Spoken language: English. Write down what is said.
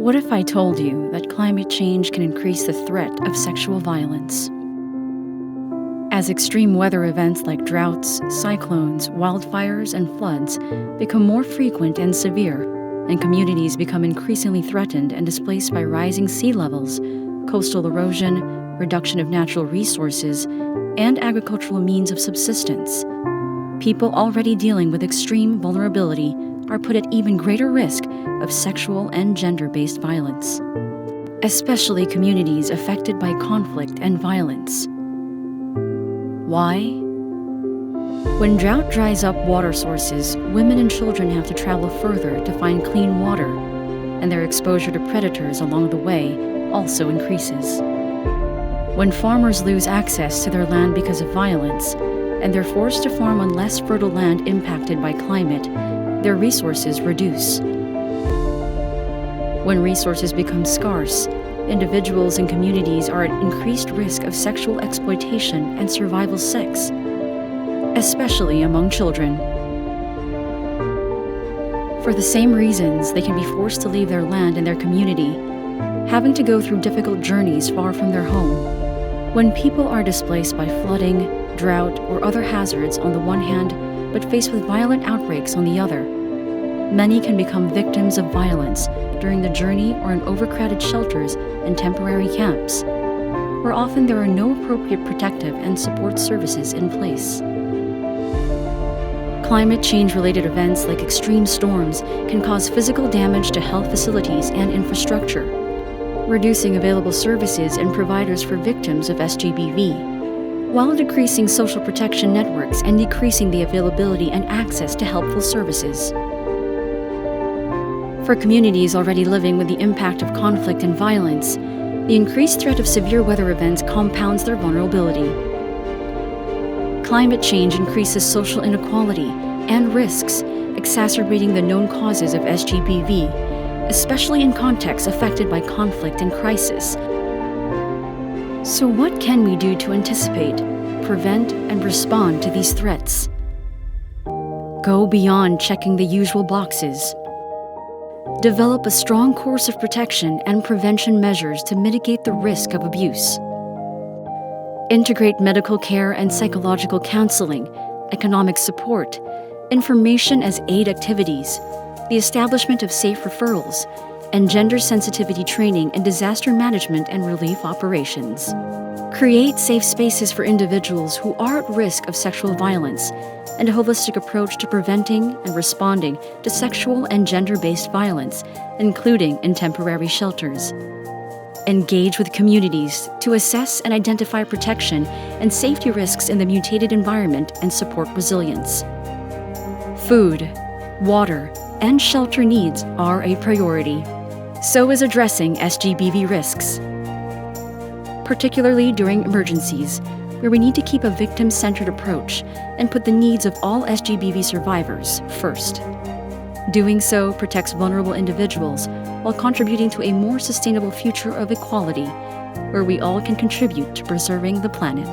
What if I told you that climate change can increase the threat of sexual violence? As extreme weather events like droughts, cyclones, wildfires, and floods become more frequent and severe, and communities become increasingly threatened and displaced by rising sea levels, coastal erosion, reduction of natural resources, and agricultural means of subsistence, people already dealing with extreme vulnerability are put at even greater risk of sexual and gender-based violence, especially communities affected by conflict and violence. Why? When drought dries up water sources, women and children have to travel further to find clean water, and their exposure to predators along the way also increases. When farmers lose access to their land because of violence, and they're forced to farm on less fertile land impacted by climate, their resources reduce. When resources become scarce, individuals and communities are at increased risk of sexual exploitation and survival sex, especially among children. For the same reasons, they can be forced to leave their land and their community, having to go through difficult journeys far from their home. When people are displaced by flooding, drought, or other hazards on the one hand, but faced with violent outbreaks on the other, many can become victims of violence during the journey or in overcrowded shelters and temporary camps, where often there are no appropriate protective and support services in place. Climate change-related events like extreme storms can cause physical damage to health facilities and infrastructure, reducing available services and providers for victims of SGBV, while decreasing social protection networks and decreasing the availability and access to helpful services. For communities already living with the impact of conflict and violence, the increased threat of severe weather events compounds their vulnerability. Climate change increases social inequality and risks, exacerbating the known causes of SGBV, especially in contexts affected by conflict and crisis. So what can we do to anticipate, prevent, and respond to these threats? Go beyond checking the usual boxes. Develop a strong course of protection and prevention measures to mitigate the risk of abuse. Integrate medical care and psychological counseling, economic support, information as aid activities, the establishment of safe referrals, and gender sensitivity training in disaster management and relief operations. Create safe spaces for individuals who are at risk of sexual violence, and a holistic approach to preventing and responding to sexual and gender-based violence, including in temporary shelters. Engage with communities to assess and identify protection and safety risks in the mutated environment and support resilience. Food, water, and shelter needs are a priority. So is addressing SGBV risks, particularly during emergencies, where we need to keep a victim-centered approach and put the needs of all SGBV survivors first. Doing so protects vulnerable individuals while contributing to a more sustainable future of equality, where we all can contribute to preserving the planet.